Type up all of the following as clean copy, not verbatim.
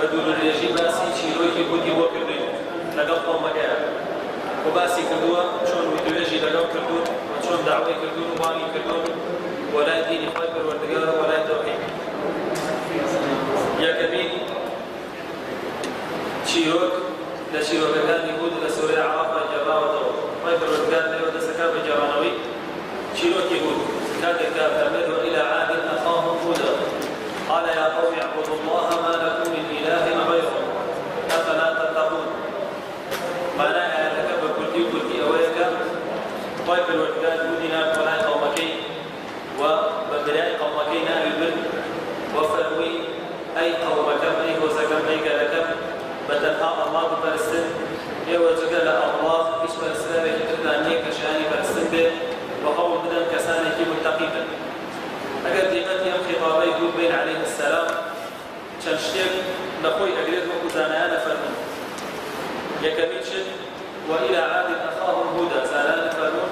بدون الرجي باسي شيروي في بودي وكردين لقل قومكيا وباسي كردوا شون ويدويجي لقل كردون وشون دعوي كردون وباني كردون ولا دين خيبر والدقار ولا توحيد يا كبير شيروك لشيروك كان يقول لسوريا عرفة جراوة خيبر والدقار ليودا سكاب جرانوي شيروك يقول كاد تمر إلى عاد أخاهم هودا قال يا قوم اعبدوا الله ما لكم من إله غيره أفلا تتقون ما لا لك بكل أويك طيب الورداد ودنا ولا قومكي وبدلاء قومكي نار البر وفروي أي قومكم أي وزكم أي كلكم بتنهى الله بفرسن يوجد الله اسم الإسلام يتدانيك شاني فرسن به وقول بدن كسانك متقيبا أجد ديمتي أم خطابي يقول بين عليه السلام تنشتم نقوي أجريد وكزانيانا فرمون يكملشن وإلى عاد أخاهم هودا زانان فرمون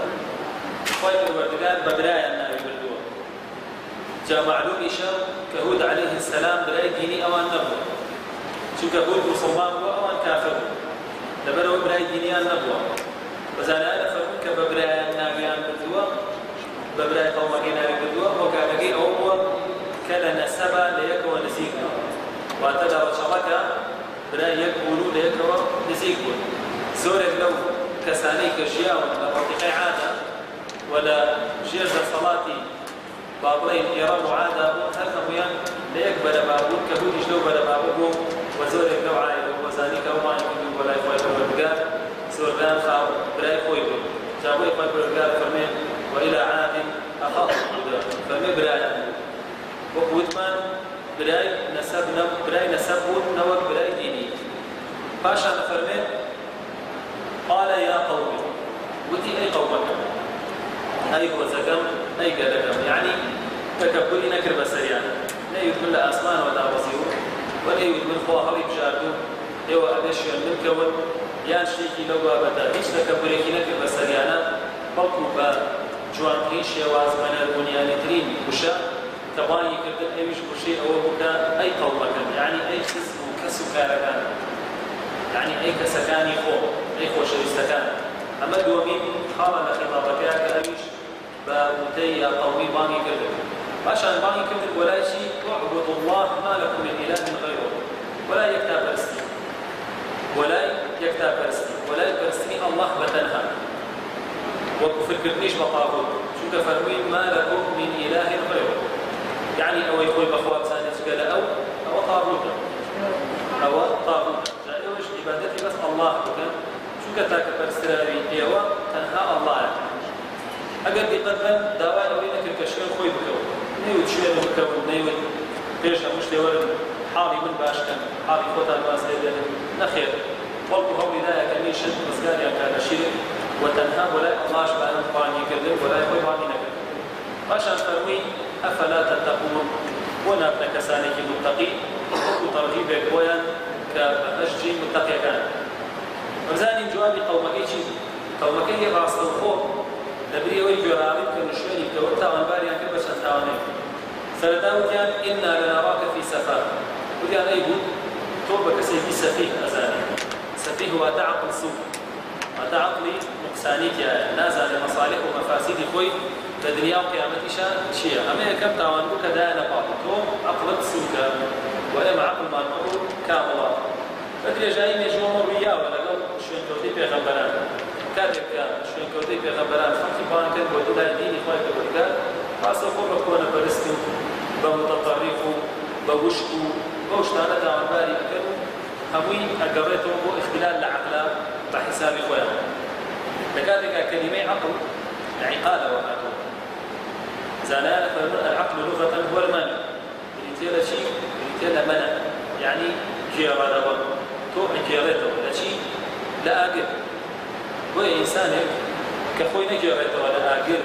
خير الوردقان بدرايا النبي بالدور جاء معلوم إشام كهود عليه السلام براي ديني أوان نبوة شو كهود مسلمان وأوان كافر لبرو براي ديني أوان نبوة وزانان فرمون كبرايا النبي بالدور ببراي قومكين نبي بالدور وكانكي أوه كلا نسبا ليك ونسيقنا واعتدى وشبكة براي يقولوا ليك ونسيقون زورك لو كسانيك جياء ولا عادة ولا جير صلاتي بابرين إيران وعادة هلهم ليقبل بابون كهود يجلو بل بابوه وزورك لو عائل وزانيك وما يكون ولا يخوي بالرقال زوران خاو براي خويبه جابوا يخوي بالرقال فرمين وإلى عاد أخاهم هودا فرمي براي وقوتمان براي نسبنا براي نسبون نوك براي ديني باشا فرمين قال يا قومي ودي أي قومك أي وزقم أي قدقم يعني تكبري نكر بسريان لا يدخل لا أسمان ولا وزيور ولا يدخل ظاهري بجاردو يو أبشير من كون يان شيكي لو أبدا هيش تكبري كي نكر بسريانا بلقوا بجوان هيش يواز من البنيان ترين وشا تباني كردن أيش بشي أو بكا أي قومك يعني أي اسم كسكاركان يعني أي كسكاني فوق أي خوش الاستكان أما دومين خالنا خطابك يا كأبيش بابوتي يا قومي باني كردن عشان باني كردن ولا شيء اعبدوا الله ما لكم من إله غيره ولا يكتاب برستي ولا يكرستني الله بتنها وكفر كردنيش بطاغوت شو كفرمين ما لكم من إله غيره يعني أو يقول بخواب سانيس قال أو طاغوت جائوش عبادتي بس الله وكان شو كتاك برستراري إيوا تنها الله أقل دي قدم دواء أولينك الكشير خوي بكو نيود شوية بكو نيود بيشا مش لورد حالي من باشكا حالي خوتا الواسدة نخير والله هولي لا يكميشن مسقال يكاد شير وتنها ولا الله شبان باني كذب ولا يخوي باني نكذب عشان تروي أفلا تتقون ونبنى كسانك متقي وترغيبك ويا كأشجي متقي كان وزاني جوابي قومك هي راس الخوف نبري ويجرامك كنشوني كوتا وانباري عن كل بشان تاواني سرداو كان إنا لنراك في سفر وكان أيضا توبك سيدي سفيه أزاني سفيه هو تعقل سوء وتعقلي نقصانيك نازل لمصالح ومفاسد خوي الدنيا وقيامتي شيء أما كم تاوان بك دا نقاط توم عقلت سوكا ولا عقل ما نقول كاملا فدري جايين يجوا مريا ولا قال شو كوتي بيغمبران كذلك شو كوتي بيغمبران فكي بان كان بودو لا ديني خوي بودو فاصل خبر كون برستو بمتطرفو بوشكو بوشتانا تاوان باري أكلو هموي أقريتهم بو اختلال العقل بحساب خويا لكذلك كلمة عقل عقالة وماتو زانان فمن العقل لغة هو المنع بريتيلا شيء بريتيلا منع يعني جيرا دوا تو جيرته لا شيء لا أجر هو إنسان كخوي نجيرته ولا أجر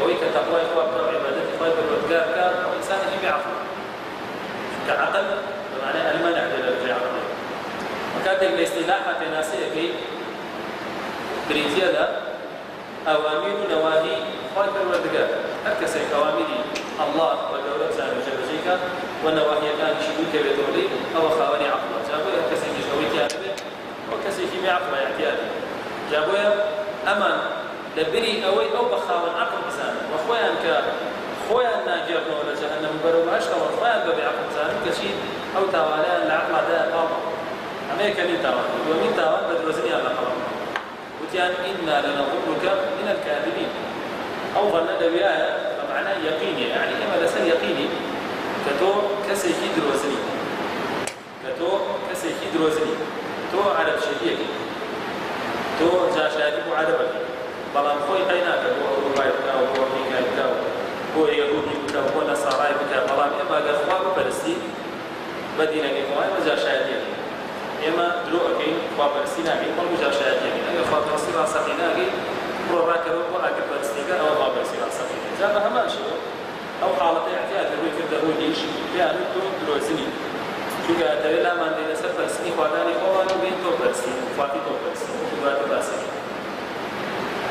وهي كتقوى إخوة عبادة خير والوجار كان إنسان يجي عقل كعقل بمعنى المنع للعقل وكذلك الاصطلاحات الناسية كي بريتيلا أوامر نواهي خير والوجار أكسر أوامري الله والدولة زان وجبجيك والنواهي كان شدوك بيتولي أو خواني عقل جابويا أمان لبري أو بخاون عقل بزان وخويا خويا ناجرنا ولا جهنم برو ما أشتغل خويا بعقل بزان كشيء أو تاوالان العقل هذا طابع أمريكا من تاوان ومن تاوان بدرسني على قرار وتيان إنا لنظنك من الكاذبين أو ظن دوياها فمعناه يقيني يعني إما لسن يقيني كتو كسيكي دروزني تو عرب شديد تو جاشاتي وعربك بلام خوي قيناك هو أوروباي بكا وهو أمريكا بكا هو يهودي بكا وهو نصاراي بكا بلام إما قخوا بفلسطين بدينا كيفوان وجاشاتي إما دروكي خوا فلسطيناكي قل وجاشاتي أنا خوا فلسطين صحيناكي برو راكب وأكل فلسطينك أو خوا فلسطين صحيناكي جاب هماشي أو حالة اعتياد الروي كده هو ليش يعني دروزني شو قاعد تقول لا ما عندنا سر فلسطين خواني خوانو بين تو فلسطين فاتي تو فلسطين وتبغى تباسي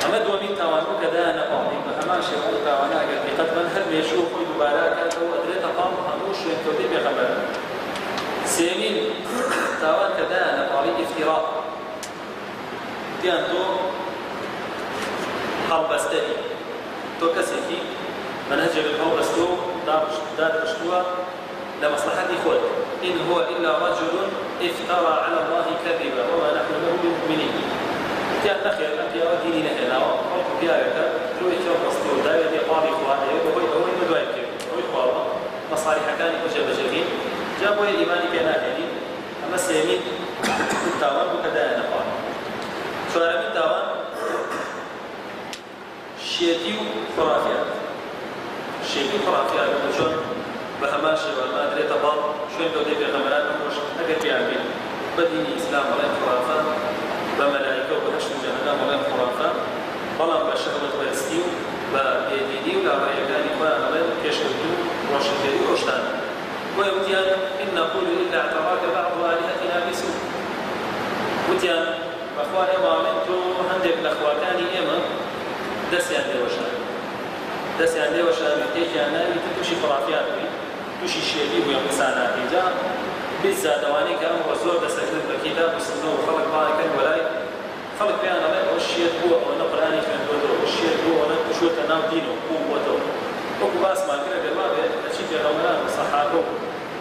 أما دومين توانو كذا أنا قاضي هماشي أو توانا قد من هل يشوف دوباره كذا وأدريت قام هموش ينتودي بخبر سيمين توان كذا أنا قاضي افتراء تيانتو حرب استدي تو كسيكي منهج القوم بستو دار بشتوى لمصلحة إخوة إن هو إلا رجل افترى على الله كذبا وما نحن له بمؤمنين كان نخير أنت يا ديني نهنا وقلت بيارك لو يتوى بستو داية دي قاضي إخواني وهو يمدوائي كيف هو إخوة مصالح كان وجب جميل جابوا الإيمان بيناتي أما السيمين التاوان وكذا نقال شوارع من التاوان شيتيو خرافيات شيء خرافي على وجون بهماشي وما أدري تبار شو اللي بدي بغمرات مش أقدر بيعمل بديني إسلام ولا خرافة بملائكة وبهشت جهنم ولا خرافة بلام بشهوة فلسطين بيديدي ولا رأيكاني وأمل كشفتو وشكري وشتان ويوتيان إن نقول إلا اعتراك بعض آلهتنا بسوء وتيان بأخوان إمامنتو هندك الأخواتاني إما دسيان دي وشان دس يعني ليه وشان تيجي أنا يتوشي خرافيات بي توشي شيء ويا مسانات جا بالذات دواني كان وزور دس كتب الكتاب وسنو وخلق باي كان ولاي خلق بيان الله وشيء هو ونقراني في الدور وشيء هو ونشوف تنام دينه قوته وكباس ما كنا جماعة أشيء في رمضان وصحابه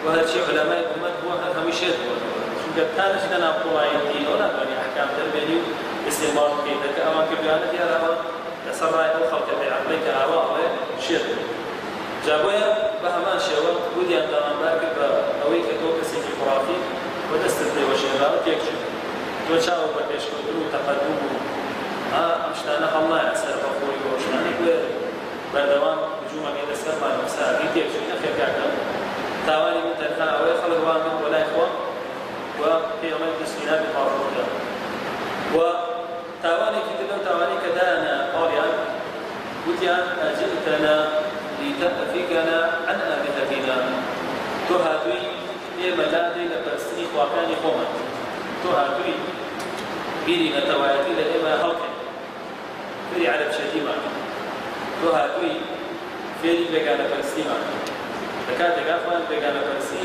وهذا شيء علماء الأمة هو هميشة شو قد كان شيء أنا أقول دين ولا بني أحكام تربية استعمار كذا كأمان كبيرة يا رب سراي أو خلق بعقلك أعراض شيء جابويا بهمان شيء ودي أن تنبأك بأويك توكسي في خرافي ودستني وشيء يكشف توشاو بكش كدرو تقدم أمشتنا الله يسر بقولي وشناني بردوام بجومة كده سر ما نفسها يكشف أخير كعكم تاواني من تنخنا أوي خلق وامن ولا إخوة وفي يومين تسكينا بقارفونا وتاواني كده تاواني كدانا قارئا وتيان أجئتنا لتأفكنا عن آلهتنا تهاتوي إما لا دي لبرسني وكاني قوما تهاتوي بيري نتواتي لإما هلقا بيري على بشتيما تهاتوي فيري بيقانا برسيما تكاتك أفان بيقانا برسي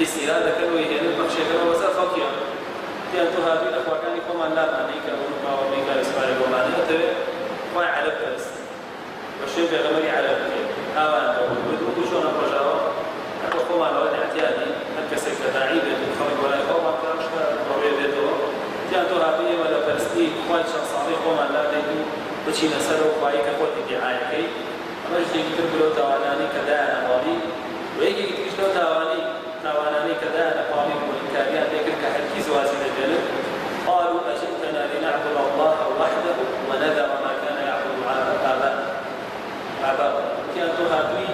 استيرادة كانوا يهيني البخشي كانوا وزا خلقيا تيان تهاتوي لأخوكاني قوما لا معنيك أوروبا وميكا إسماعيل ومعنى أتوي ما على برسي والشيء بغمري على الكثير آوان تقول شون الرجاوة أقوم على وضع اعتيادي هكسك تعيبة الخلق ولا يقوم على كرامشة روية بيته تيانتو هابية ولا فلسطين خواهي شخصاني قوم على ديتو بشي نسلو خواهي كخوة دعايكي أما جدي كتب له تواناني كدانا قالي ويجي كتبش له تواناني كدانا قالي والإنكاريات ذكر كحكي زوازين الجنب قالوا أجئتنا لنعبد الله وحده ونذر ما كان يعبد آباء كانتو هاتوي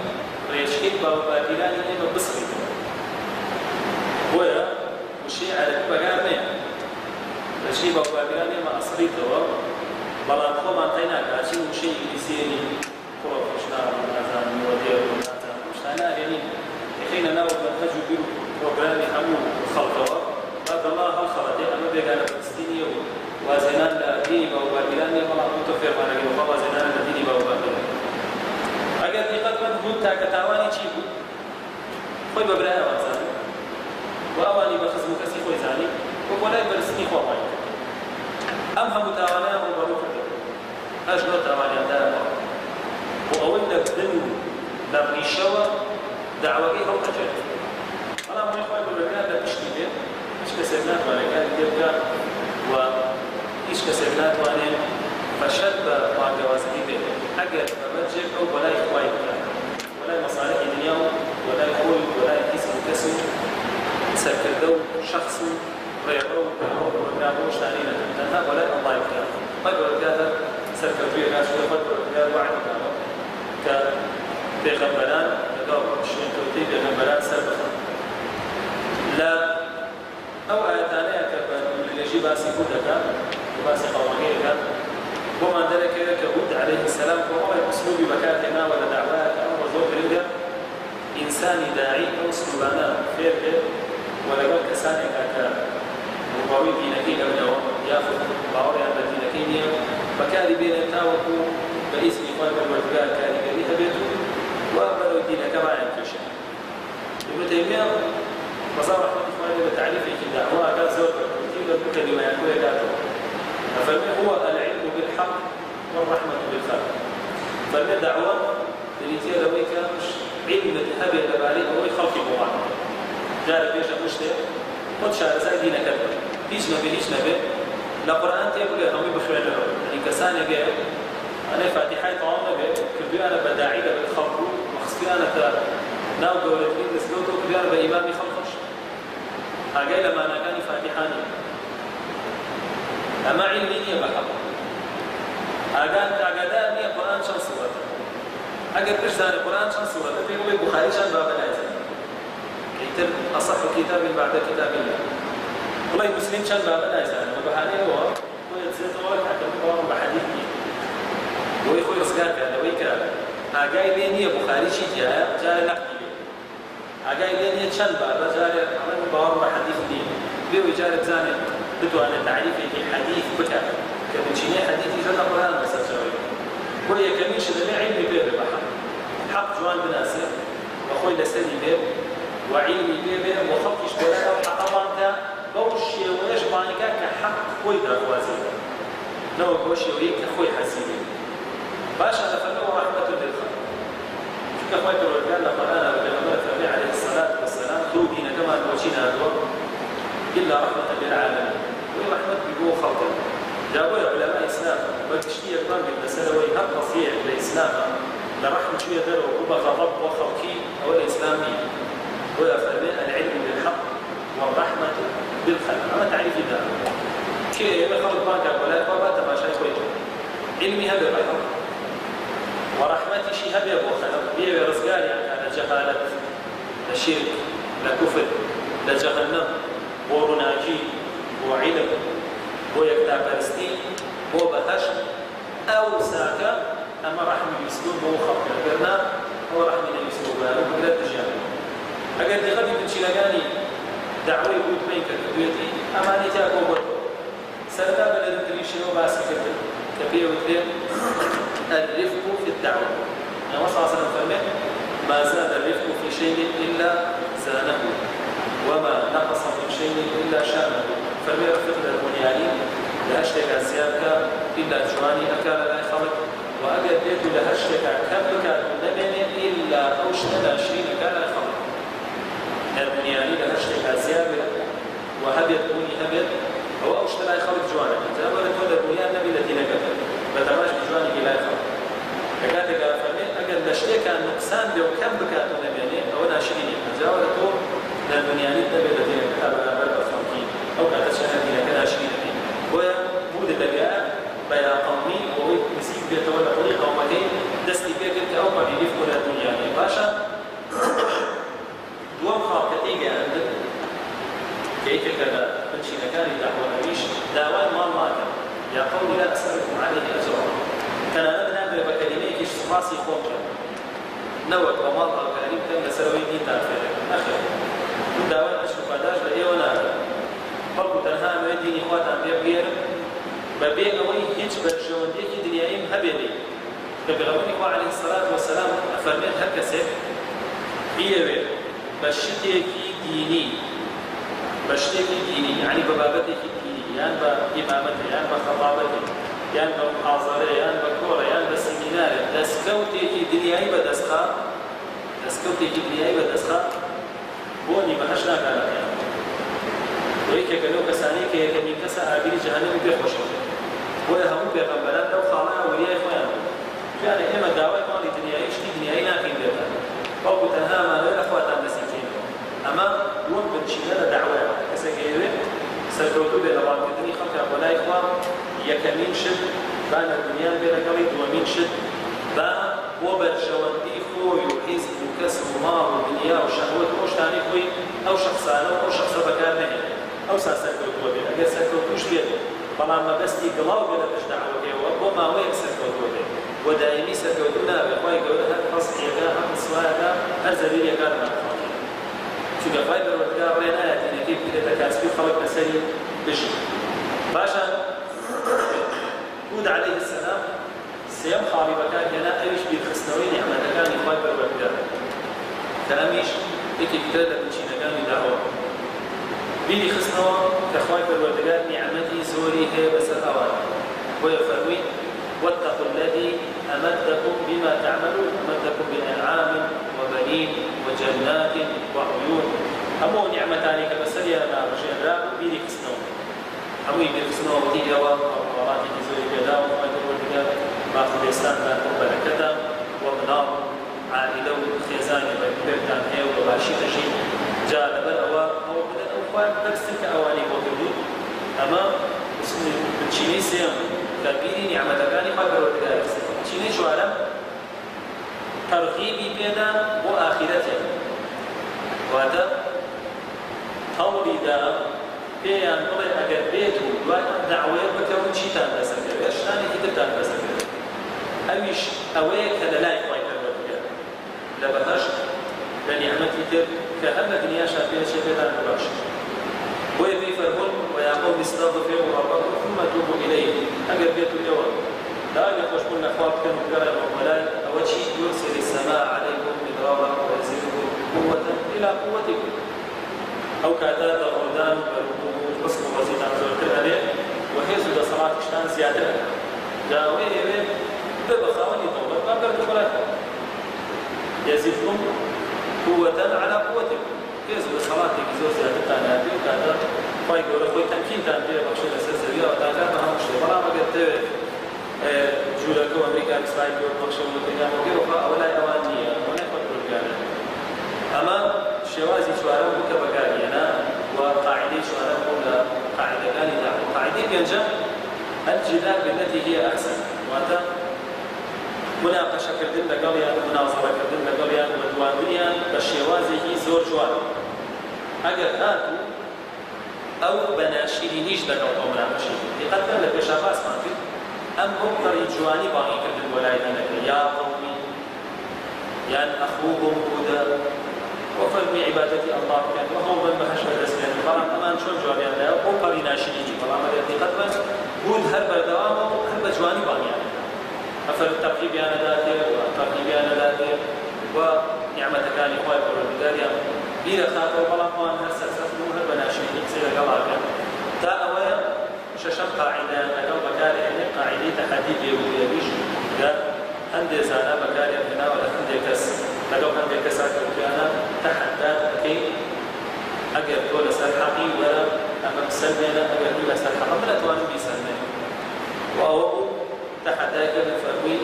ريشكيت باباديراني إما بصري بويا وشي على بقامي ريشكيت باباديراني إما أصري توا بلان خوما تينا كاشي وشي يسيني كورا فشنا ونازان ودير ونازان وشنا يعني حين ناو منهجو بيرو بروغرامي همو خلطوا بعد الله هالخلطي أما بيقانا فلسطيني وازنان لديني باباديراني والله متوفر وانا قلوا وازنان لديني باباديراني اگر دقت من بود تا كتاواني چی بود خوي ببرای وازن و اواني بخزم کسی خوي زاني و ولا برسني خو پای أم هم تاوانيان وبروك أجنو تاوانيان دائما وأول نبدن نبني الشوى دعوة هم تجد أنا ما يخوي بالرجال لا تشتي به إيش كسبنات ولا كان يبقى وإيش كسبنات وأنا فشد مع جوازي به أجر بمرجع أو ولا يخوي ولا مصالح الدنيا ولا يخوي ولا يكسب كسب سكردو شخص رياضو ونابوش تانينا لأنها ولا الله يفتح فقر كذا سكردو يناس وفقر كذا وعد كذا كبيغمبران لقاو شين توتي بيغمبران سربخ لا أو آياتانية كبير اللي يجي باسي هودك وباسي قوانيك وما ذلك كهود عليه السلام وهو أسلوب مكاتنا ولا دعوات أو وزوج رجل إنسان داعي أو سلوبانا فيه ولا قال كساني كاكا مقاوي دينكي قبله ياخذ باوري عند دينكي فكاري بين التاوكو باسم فايبر والفقار كاري قريها بيته وأبدو دينك ما ينكش ابن تيمية وصار رحمة إخواني بالتعريف في الدعوة قال زوجة كتير لك لما يقول ذاته فالمي هو العلم بالحق والرحمة بالخلق فالمي دعوة اللي لويك مش علم هبه لبالي هو يخلق موعد جارب يجب مشتر خد شعر زي دينك هيش نبي القرآن تقول يا خمي بخير له يعني كسان يجي أنا فاتحة طعام نبي كبير أنا بداعي بالخلق مخصي أنا ناو دولتين نسلوته كبير أنا بإمامي خلقش هاجي لما أنا كاني فاتحاني أما علميني بحق أجداني القرآن شن سورة أجد إيش ثاني القرآن شن سورة في البخاري شن باب الآية كتاب أصح كتاب بعد كتاب الله والله مسلم شن باب الآية وبحاني هو ويتصير طوال حتى بقوم بحديثي ويخوي رزقك لو يكاد أجاي ليني البخاري شيء جاء نقدي أجاي ليني شن باب جاء أنا بقوم بحديثي بيو جارب زاني بدو أنا تعريف الحديث بكا كبتشيني حديث يجرى القرآن مسجوي وهي كميش اللي علمي بيه بحق حق جوان بناسه وأخوي لسني بيه وعلمي بيه وخلقش بيه وحق أبانك بوشي ويجبانك كحق خوي دراكوازي نو بوشي ويك أخوي حسيبي باشا لفنه رحمة للخلق شوك أخوي الرجال لما أنا بغمرة النبي عليه الصلاة والسلام ثوبين كما توشينا هدوه إلا رحمة للعالمين ورحمة بقوة خلقه جابوا علماء الإسلام وكشتي أكبر من مسألة ويهب نصيح للإسلام لرحمة شوية ذره وبغى رب وخلقي أو الإسلامي ويفرمي العلم بالحق والرحمة بالخلق أما تعريف ذا كي يخلق بانك ولا يقوى تبا شيء خويته علمي هذا بالحق ورحمتي شيء هذا أبو خلق بيه رزقالي يعني جهالة لشرك لكفر لجهنم ورناجي وعلم ويكتاب برستي وبهش أو ساكا أما رحم يسلوب وخلق القرنا هو رحم يسلوب وقلت تجانب أقل دي غبي بنشي لقاني دعوة يقود بينك كدويتي أما نتاكو برضو سردا بلد تريشي وباسي كبير كبير وكبير الرفق في الدعوة يعني وصل صلى الله عليه وسلم ما زاد الرفق في شيء إلا زانه وما نقص من شيء إلا شأنه فلم يرفق للبنيانين لهشتك الزيابك إلا جواني أكال لا يخلق وأجد بيت لهشتك كبك نبن إلا أوشتك 20 أكال لا يخلق البنيانين لهشتك الزيابك وهبيت بني هبيت هو أوشتك لا يخلق جوانك إذا أولا تولى البنيان نبي التي نقبل فتماش بجوانك لا يخلق فكاتك فمن أجد لشتك النقصان بوكم بكات نبينين أولا 20 أجاول تول للبنيانين نبي التي نقبل أو كانت شهادين كذا 20 ومود اللقاء بيا قومي ومسيب بيتولى طريقة ومكين دستي بيك انت أو ما بيلفوا للدنيا باشا دوام خاطئ كتيجة عندك كيف كذا بنشي نكاري دعوة نبيش دعوان ما ماك يا قومي لا أسألكم عليه أجرا كان أنا بكلميك راسي خوكا نوت ومال الكريم كان لسروي دين تعرفين أخي دعوان أشوف أداش بأي ونادر فرق تنها ما يديني إخواتا بيبغير ببيع أوي هيج برجون ديك دنيايم هبلي كبيروني هو عليه الصلاة والسلام أفرمت هكسب بيبغير بشتكي ديني يعني ببابتك ديني يان بإمامته يان بخطابته يان بمحاضرة يان بكورة يان بسيمينار دسكوتي دنياي بدسخا بوني بهشنا كان يعني ويك كانوا كساني كمين كسا عابر جهنم بيخش ولا هم بيغمبران لو خالا وريا إخوان يعني إما دعوة ما لدنياي اشتي دنياي ناكين بيتا أو بتنها ما لا أخوات عن نسيتين أما يوم بتشيلنا دعوة كسجيرة سكوتو بلبان كدني خلق ولا إخوان يكمين شد بان الدنيا بين قريب ومين شد با وبر شوندي خوي وحزب وكسب ومال ودنيا وشهوات وش تاني خوي أو شخصانه أو شخص بكار نهي أو سكوتو بين أجر سكوتوش بين بلان ما بس يقلاو بين الدعوة وما وين سكوتو بين ودائمي سكوتونا بخواي قولها خاص يجا هم سواها هر زبير يجا ما شو قفاي بالوقت رينا يعني كيف كده تكاسبي خلق مسير بشي باشا هود عليه السلام سيم خالي بكان هنا أيش بيخسنوين نعمة كان يخاي بالوقت كلاميش إكي كده بنشي نجان دعوة بيني خسنوا كخاي بالوقت نعمتي زوري هي بس الأوان ويفرمي واتقوا الذي أمدكم بما تعملون أمدكم بأنعام وبنين وجنات وعيون أمو نعمتاني كبسريا ما رجع راب بيني خسنوا أمو يبين خسنوا ودي يوا وراتي جزوري جداو وما تقول بها ما خليستان ما قبل كذا ومنار عائلة خيزان بيرتان هي وباشي تجي جاء لبلوا أو بدأ أوفان بس تلك أواني وقدود أما اسم بتشيني سيام كبيري نعمة كاني خبر وتجارب شيني شو عالم ترغيبي بينا وآخرته وهذا هولي دا بيان بغي أجر بيتو دواء دعوة بكون شيطان بسكر يشتاني كتبتان بسكر أويش أويك هذا لا يخوي كبر وتجارب لبهاش لنعمتي تر كأما دنيا شافية شفيتان بباش ويفي فرهن ويقوم استغفروا ربكم ثم توبوا إليه أجر بيت الجواب لا يخش كل أخوات كانوا كرم وملاي أول شيء يرسل السماء عليكم مدرارا ويزيدكم قوة إلى قوتكم أو كاتات غردان بركوه قسم وزيد عن ذلك عليه وحيث دا صلاة كشتان زيادة جاوه إيه ببخاوني طولت ما بركوا لكم يزيدكم قوة على قوتكم كيزو صلاتي كيزو زيادة تاناتي وكذا فاي يقول خوي تمكين تانتي بخشة السلسلة وتاكا ما هم مشكلة ولا ما قلت جولك وأمريكا إسرائيل يقول بخشة وتاكا وكيف أولا أوانية ولا يقدر الجانب أما شوازي شوارع بك بكارينا وقاعدة شوارع ولا قاعدة كاني دعوة قاعدة ينجح الجدال بالتي هي أحسن وأنت مناقشة كردن لقليا مناظرة كردن لقليا ودوانيا بشيوازه زور جوان أجر هاتو أو بناشيري نيش لقل أو مناقشة لقد لك بشاباس ما في أم مقتري جواني باقي كردن ولايدنا يا قومي يا أخوهم هدى وفرمي عبادتي الله كان وهو من بحش الأسلام فلان أمان شون جواني لا مقتري ناشيري فلان مدرتي قدما هود هرب دوامه هرب جواني باقي أفر الترحيب أنا ذاتي والترحيب أنا ذاتي ونعمة كان إخوائي والبداريا بيرا خاطر وبلاقوان هرسل سفنو هربناشي يكسير قلعك تا أولا ششم قاعدة أقل بكاري هنا قاعدة تحديد يقول يبيش قال هندي زانا بكاري هنا ولا هندي كس أقل هندي كسات وكيانا تحدى أكي أقل دولة سلحقي ولا أمام سلمينا أقل دولة سلحقي ولا تواني بيسلمين وأولا تحداك فروي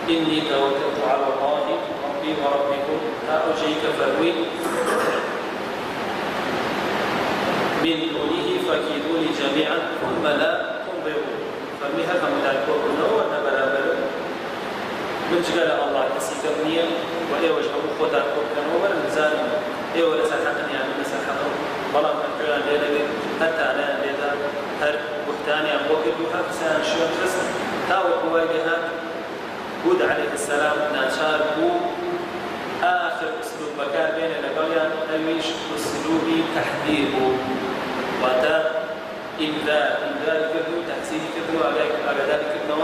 إني توكلت على الله ربي وربكم أرجيك فروي من دونه فكيدوني جميعا ثم لا تنظرون فروي هذا ملاك وقلنا وأنا برابر من جلال الله كسيكبنيا وإيه وجهه خدا كان ومن مزان إيه ولا سلحقني يعني ولا سلحقه والله من كلام ليلة حتى أنا ليلة هر بهتاني أم وقت وحفسان شو خسر تاوي قواجها هود عليه السلام ناشار هو آخر أسلوب بكار بين لقليان أيش أسلوبي تحذيره وتا إنذار كذو تحسين كذو أغدار كذو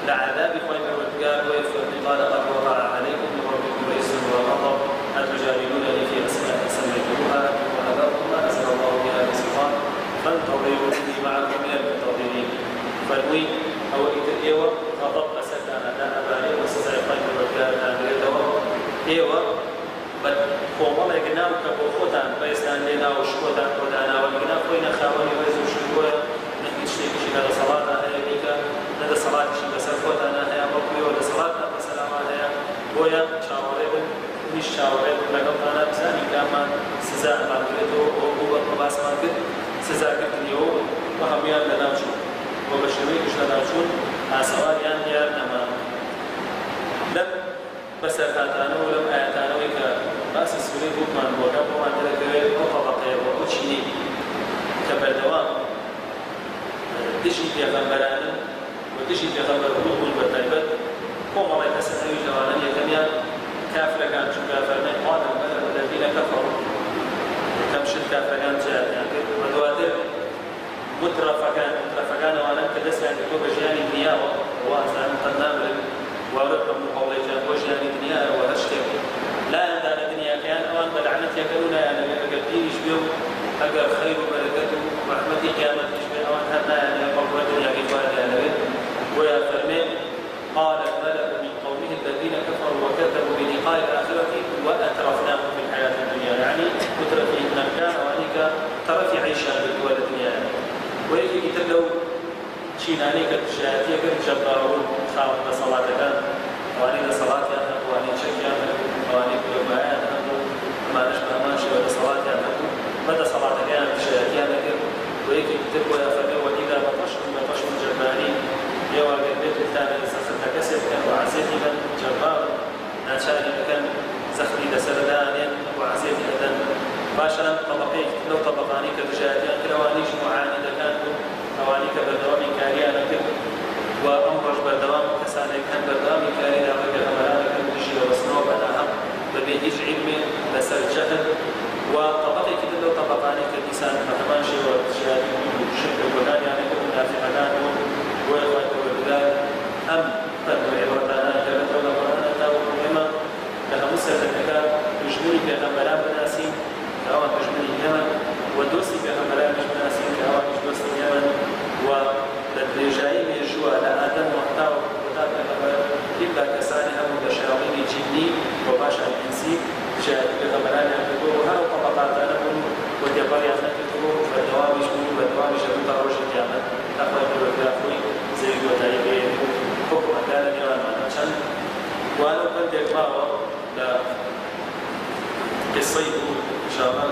لعذاب خوين والتقال ويفرد قال قد وقع عليكم من ربكم ويسر وغضب أتجادلونني في أسماء سميتموها وأباكم ما أنزل الله بها من سلطان فانتظروا إني معكم کرد سزاکردنیەوە و هەمویان لەناوچوون و بە شێوەیەکیش لەناوچوون ئاسەوانیان دیار نەمان. لەم بەسەرهاتانەوە و لەم ئاەتانەوەی کە باسی سوورەی بوومان بۆکە بۆمان دەرەکەوێت ئەو تەبەقەیە بۆ ئەو چینەی کە بەردەوام دژی پێغەمبەرانن و دژی پێغەمبەر بوون بەتایبەت کۆمەڵی کەسەنەوی لەوانن یەکەمیان کافرەکان چونکە فەرمێن قال الملأ الذين كفروا یەکەم شت کافرەکان جیانیان کرد و دواتر مترفەکان ئەوانن کە دەستیان کردووە بە ژیانی دنیاوە وازانن تەن نامرن وارد هەموو هەوڵێکیان بۆ ژیانی دنیایە و هەر شتێک لایەندانە دنیاکەیان ئەوان بە لەعنەتیەکەن و نایانەوێت ئەگەر دیریش بێ و ئەگەر خەیر و بەرەکەت و ڕەحمەتی قیامەتیش بێ ئەوان هەر نایانەوێت بەڵکو دنیاکەی خوا دەیانەوێت بۆیە فەرمێ قال الملأ من قومه الذين كفروا وكذبوا بلقاء الآخرة وأترفناهم في الحياة الدنيا يعني مترفين كان وأنك ترفي عيشا بالدول الدنيا ويجي يتلو شيناني كتشاتي كتجبرون خاون بصلاة كان وأني صلاة وأني شكيان وأني كلمات ما نشبه ماشي ولا صلاة مدى صلاة كان شاتيان ويجي يتلو يا وإذا بطشتم جبارين يوم البيت الثاني سخت كسر كان وعزيز من جبار نشاني كان زخري لسردان وعزيز أيضا باشا طبقين لو طبقاني كرجالي كروانيش معاندة كانوا أواني كبردوام كاريانا كده وأمرج بردوام كساني كان بردوام كاريانا وجه مرانا كان تجي وسنوب أنا هم ببيجيش علمي لسر الجهل وطبقي كده لو طبقاني كإنسان مهمانشي ورجالي شكل وقال يعني كنا في مكان وإخوة والبلاد أم قدر عبرتنا كانت ولا قرآننا ومهمة لها مسألة تجمعني بأغمران بناسين كأوان تجمعني اليمن ودوسي بأغمران بناسين كأوان دوسي اليمن وللرجائين يجوا على آدم وحتى وقتات بأغمران إلا كساني هم بشياطين الجني وباشا الإنسي جاءت بأغمران يعتبروا وهذا طبقات لهم وديبار يعتبروا فالدوام يجمعوا والدوام يجمعوا تروج القيامة أخوة الوكافوي زي وتايبين حكم كان اليوم عشان وأنا كنت أقرأ قصيته إن شاء الله